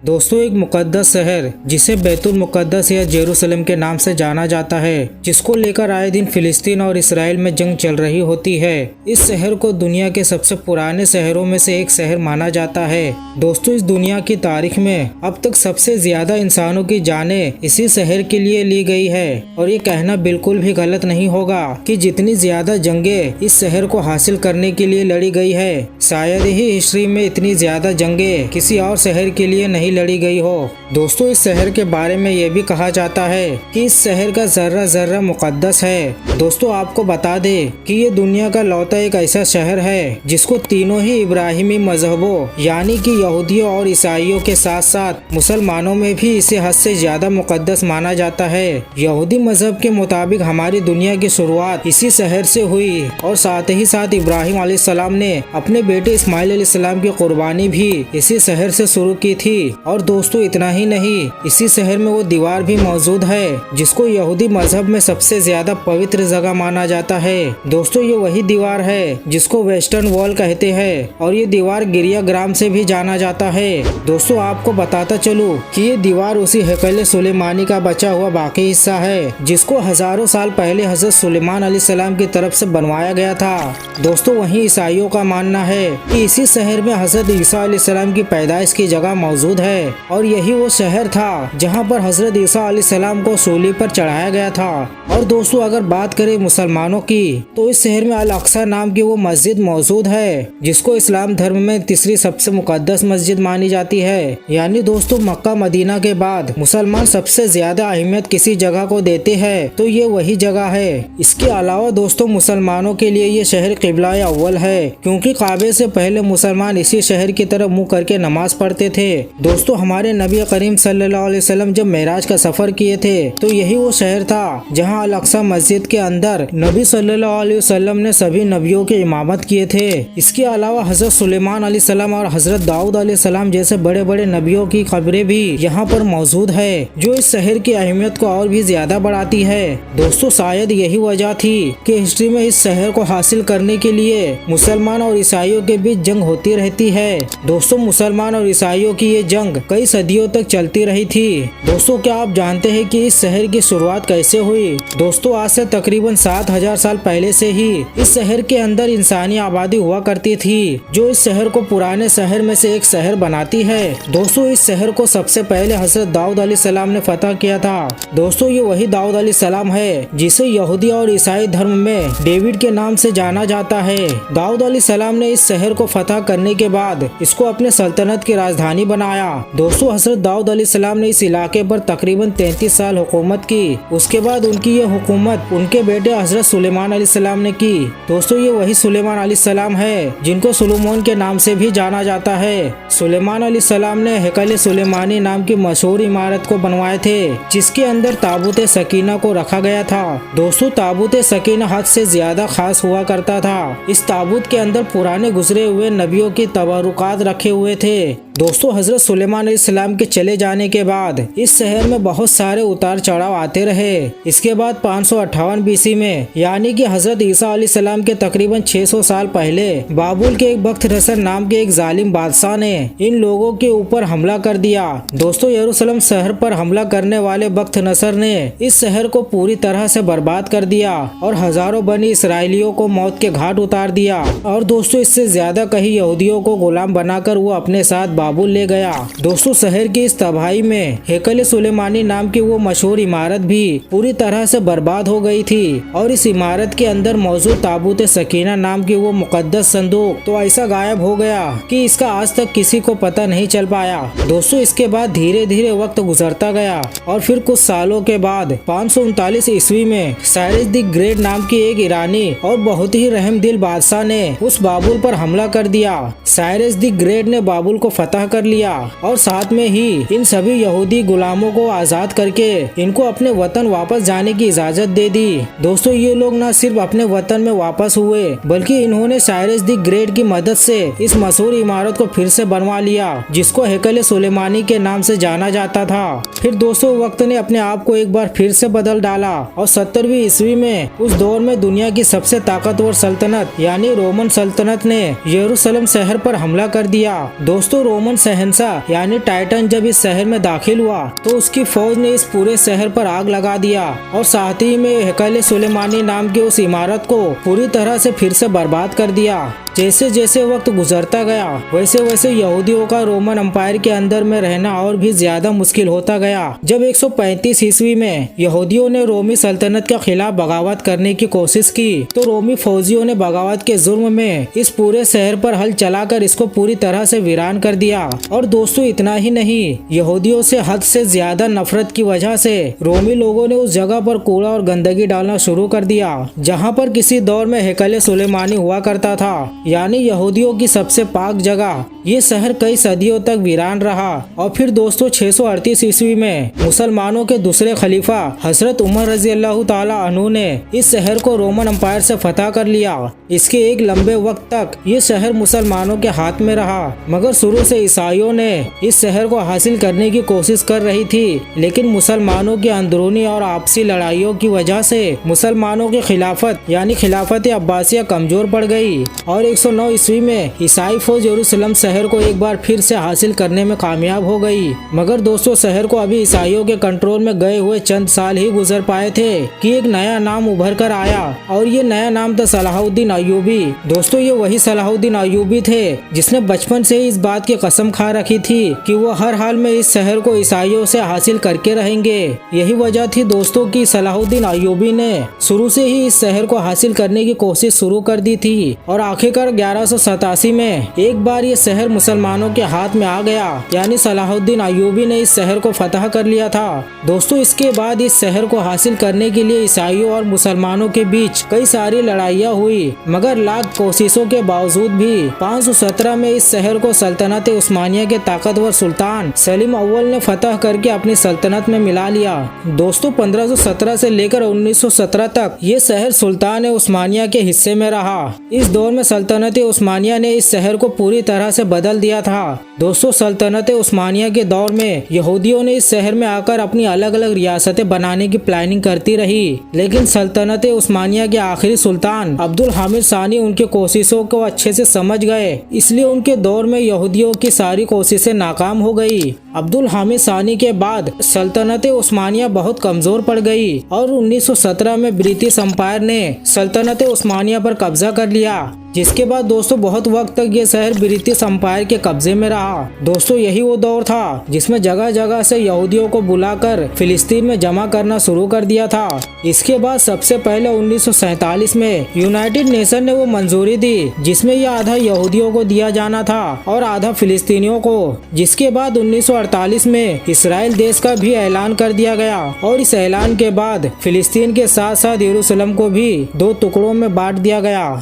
दोस्तों, एक मुकद्दस शहर जिसे बैतुल मुकद्दस या जेरूसलम के नाम से जाना जाता है, जिसको लेकर आए दिन फिलिस्तीन और इसराइल में जंग चल रही होती है। इस शहर को दुनिया के सबसे पुराने शहरों में से एक शहर माना जाता है। दोस्तों, इस दुनिया की तारीख में अब तक सबसे ज्यादा इंसानों की जानें इसी शहर के लिए ली गई है और ये कहना बिल्कुल भी गलत नहीं होगा कि जितनी ज्यादा जंगें इस शहर को हासिल करने के लिए लड़ी गई है, शायद ही हिस्ट्री में इतनी ज्यादा जंगें किसी और शहर के लिए नहीं लड़ी गई हो। दोस्तों, इस शहर के बारे में ये भी कहा जाता है कि इस शहर का जर्रा जर्रा मुकद्दस है। दोस्तों, आपको बता दे कि ये दुनिया का लौता एक ऐसा शहर है जिसको तीनों ही इब्राहिमी मजहबों यानी कि यहूदियों और ईसाइयों के साथ साथ मुसलमानों में भी इसे हद से ज्यादा मुकद्दस माना जाता है। यहूदी मजहब के मुताबिक हमारी दुनिया की शुरुआत इसी शहर से हुई और साथ ही साथ इब्राहिम अलैहिस्सलाम ने अपने बेटे इस्माइल अलैहिस्सलाम की कुर्बानी भी इसी शहर से शुरू की थी। और दोस्तों, इतना ही नहीं, इसी शहर में वो दीवार भी मौजूद है जिसको यहूदी मजहब में सबसे ज्यादा पवित्र जगह माना जाता है। दोस्तों, ये वही दीवार है जिसको वेस्टर्न वॉल कहते हैं और ये दीवार गिरिया ग्राम से भी जाना जाता है। दोस्तों, आपको बताता चलूं कि ये दीवार उसी हैकल सुलेमानी का बचा हुआ बाकी हिस्सा है जिसको हजारों साल पहले हजरत सुलेमान अलैहिस्सलाम की तरफ से बनवाया गया था। दोस्तों, वहीं ईसाइयों का मानना है कि इसी शहर में हजरत ईसा अलैहिस्सलाम की पैदाइश की जगह मौजूद है और यही वो शहर था जहां पर हजरत ईसा अलैहिस्सलाम को सूली पर चढ़ाया गया था। और दोस्तों, अगर बात करें मुसलमानों की तो इस शहर में अल अक्सा नाम की वो मस्जिद मौजूद है जिसको इस्लाम धर्म में तीसरी सबसे मुकद्दस मस्जिद मानी जाती है। यानी दोस्तों, मक्का मदीना के बाद मुसलमान सबसे ज्यादा अहमियत किसी जगह को देते हैं तो ये वही जगह है। इसके अलावा दोस्तों, मुसलमानों के लिए ये शहर किबला अव्वल है क्योंकि काबे से पहले मुसलमान इसी शहर की तरफ मुँह करके नमाज पढ़ते थे। दोस्तों, हमारे नबी करीम सल्लल्लाहु अलैहि वसल्लम जब मेराज का सफर किए थे तो यही वो शहर था जहां अल अक्सा मस्जिद के अंदर नबी सल्लल्लाहु अलैहि वसल्लम ने सभी नबियों की इमामत किए थे। इसके अलावा हजरत सुलेमान अलैहिस्सलाम और हजरत दाऊद अलैहिस्सलाम जैसे बड़े बड़े नबियों की कब्रें भी यहाँ पर मौजूद है जो इस शहर की अहमियत को और भी ज्यादा बढ़ाती है। दोस्तों, शायद यही वजह थी कि हिस्ट्री में इस शहर को हासिल करने के लिए मुसलमान और ईसाइयों के बीच जंग होती रहती है। दोस्तों, मुसलमान और ईसाइयों की ये जंग कई सदियों तक चलती रही थी। दोस्तों, क्या आप जानते हैं कि इस शहर की शुरुआत कैसे हुई? दोस्तों, आज से तकरीबन 7000 साल पहले से ही इस शहर के अंदर इंसानी आबादी हुआ करती थी जो इस शहर को पुराने शहर में से एक शहर बनाती है। दोस्तों, इस शहर को सबसे पहले हजरत दाऊद अलैहिस्सलाम ने फतह किया था। दोस्तों, ये वही दाऊद अलैहिस्सलाम है जिसे यहूदी और ईसाई धर्म में डेविड के नाम से जाना जाता है। दाऊद अलैहिस्सलाम ने इस शहर को फतह करने के बाद इसको अपने सल्तनत की राजधानी बनाया। दोस्तों, हजरत दाऊद अलैहिस्सलाम ने इस इलाके पर तकरीबन 33 साल हुकूमत की। उसके बाद उनकी ये हुकूमत उनके बेटे हजरत सुलेमान अलैहिस्सलाम ने की। दोस्तों, ये वही सुलेमान अलैहिस्सलाम है जिनको सुलेमान के नाम से भी जाना जाता है। सुलेमान अलैहिस्सलाम ने हैकल सुलेमानी नाम की मशहूर इमारत को बनवाए थे जिसके अंदर ताबूत सकीना को रखा गया था। दोस्तों, ताबूत सकीना हद से ज्यादा खास हुआ करता था। इस ताबूत के अंदर पुराने गुजरे हुए नबियों की तबरुकात रखे हुए थे। दोस्तों, हजरत सुलेमान अलैहिस्सलाम के चले जाने के बाद इस शहर में बहुत सारे उतार चढ़ाव आते रहे। इसके बाद 558 बीसी में यानी कि हजरत ईसा अलैहिस्सलाम के तकरीबन 600 साल पहले बाबुल के एक बख्त नसर नाम के एक जालिम बादशाह ने इन लोगों के ऊपर हमला कर दिया। दोस्तों, यरूशलेम शहर पर हमला करने वाले बख्त नसर ने इस शहर को पूरी तरह से बर्बाद कर दिया और हजारों बनी इसराइलियों को मौत के घाट उतार दिया। और दोस्तों, इससे ज्यादा कहीं यहूदियों को गुलाम बनाकर वो अपने साथ बाबुल ले गया। दोस्तों, शहर की इस तबाही में हैकल सुलेमानी नाम की वो मशहूर इमारत भी पूरी तरह से बर्बाद हो गई थी और इस इमारत के अंदर मौजूद ताबूत सकीना नाम की वो मुकद्दस संदूक तो ऐसा गायब हो गया कि इसका आज तक किसी को पता नहीं चल पाया। दोस्तों, इसके बाद धीरे धीरे वक्त गुजरता गया और फिर कुछ सालों के बाद 539 ईस्वी में साइरस द ग्रेट नाम की एक ईरानी और बहुत ही रहमदिल बादशाह ने उस बाबुल पर हमला कर दिया। साइरस द ग्रेट ने बाबुल को फतह कर लिया और साथ में ही इन सभी यहूदी गुलामों को आजाद करके इनको अपने वतन वापस जाने की इजाजत दे दी। दोस्तों, ये लोग न सिर्फ अपने वतन में वापस हुए बल्कि इन्होंने साइरस द ग्रेट की मदद से इस मशहूर इमारत को फिर से बनवा लिया जिसको हैकल सुलेमानी के नाम से जाना जाता था। फिर दोस्तों, वक्त ने अपने आप को एक बार फिर से बदल डाला और 70वीं ईस्वी में उस दौर में दुनिया की सबसे ताकतवर सल्तनत यानी रोमन सल्तनत ने यरूशलेम शहर पर हमला कर दिया। दोस्तों, रोमन शहंशाह यानी टाइटन जब इस शहर में दाखिल हुआ तो उसकी फौज ने इस पूरे शहर पर आग लगा दिया और साथ ही में हैकल सुलेमानी नाम की उस इमारत को पूरी तरह से फिर से बर्बाद कर दिया। जैसे जैसे वक्त गुजरता गया वैसे वैसे यहूदियों का रोमन एम्पायर के अंदर में रहना और भी ज्यादा मुश्किल होता गया। जब 135 ईस्वी में यहूदियों ने रोमी सल्तनत के खिलाफ बगावत करने की कोशिश की तो रोमी फौजियों ने बगावत के जुर्म में इस पूरे शहर पर हल चलाकर इसको पूरी तरह से वीरान कर दिया। और दोस्तों इतना ही नहीं, यहूदियों से हद से ज्यादा नफरत की वजह से रोमी लोगों ने उस जगह पर कूड़ा और गंदगी डालना शुरू कर दिया जहाँ पर किसी दौर में हैकल सुलेमानी हुआ करता था, यानी यहूदियों की सबसे पाक जगह। ये शहर कई सदियों तक वीरान रहा और फिर दोस्तों 638 ईस्वी में मुसलमानों के दूसरे खलीफा हजरत उमर रजी अल्लाह ताला अन्हु ने इस शहर को रोमन एम्पायर से फतह कर लिया। इसके एक लंबे वक्त तक ये शहर मुसलमानों के हाथ में रहा, मगर शुरू से ईसाइयों ने इस शहर को हासिल करने की कोशिश कर रही थी, लेकिन मुसलमानों की अंदरूनी और आपसी लड़ाइयों की वजह से मुसलमानों की खिलाफत यानी खिलाफत अब्बासिया कमजोर पड़ गई और 109 ईस्वी में ईसाई फौज यरूशलेम शहर को एक बार फिर से हासिल करने में कामयाब हो गई। मगर दोस्तों शहर को अभी ईसाइयों के कंट्रोल में गए हुए चंद साल ही गुजर पाए थे कि एक नया नाम उभर कर आया और ये नया नाम था सलाहुद्दीन अय्यूबी। दोस्तों ये वही सलाहुद्दीन अय्यूबी थे जिसने बचपन से ही इस बात की कसम खा रखी थी कि वो हर हाल में इस शहर को ईसाइयों से हासिल करके रहेंगे। यही वजह थी दोस्तों कि सलाहुद्दीन अय्यूबी ने शुरू से ही इस शहर को हासिल करने की कोशिश शुरू कर दी थी और आखिरकार 1187 में एक बार ये शहर मुसलमानों के हाथ में आ गया, यानी सलाहुद्दीन अय्यूबी ने इस शहर को फतह कर लिया था। दोस्तों इसके बाद इस शहर को हासिल करने के लिए ईसाइयों और मुसलमानों के बीच कई सारी लड़ाइयाँ हुई, मगर लाख कोशिशों के बावजूद भी 517 में इस शहर को सल्तनत उस्मानिया के ताकतवर सुल्तान सलीम अव्वल ने फतह करके अपनी सल्तनत में मिला लिया। दोस्तों 1517 से लेकर 1917 तक ये शहर सुल्तान उस्मानिया के हिस्से में रहा। इस दौर में सल्तनत उस्मानिया ने इस शहर को पूरी तरह से बदल दिया था। दोस्तों सल्तनत उस्मानिया के दौर में यहूदियों ने इस शहर में आकर अपनी अलग अलग रियासतें बनाने की प्लानिंग करती रही, लेकिन सल्तनत उस्मानिया के आखिरी सुल्तान अब्दुल हामिद सानी उनकी कोशिशों को अच्छे से समझ गए, इसलिए उनके दौर में यहूदियों की सारी कोशिशें नाकाम हो गई। अब्दुल हामिद सानी के बाद सल्तनत उस्मानिया बहुत कमजोर पड़ गई और 1917 में ब्रिटिश एम्पायर ने सल्तनत उस्मानिया पर कब्जा कर लिया, जिसके बाद दोस्तों बहुत वक्त तक ये शहर ब्रिटिश एम्पायर के कब्जे में रहा। दोस्तों यही वो दौर था जिसमें जगह जगह से यहूदियों को बुलाकर फिलिस्तीन में जमा करना शुरू कर दिया था। इसके बाद सबसे पहले 1947 में यूनाइटेड नेशन ने वो मंजूरी दी जिसमें यह आधा यहूदियों को दिया जाना था और आधा फिलिस्तीनियों को, जिसके बाद 1948 में इसराइल देश का भी ऐलान कर दिया गया और इस ऐलान के बाद फिलिस्तीन के साथ साथ यरूशलेम को भी 2 टुकड़ों में बांट दिया गया।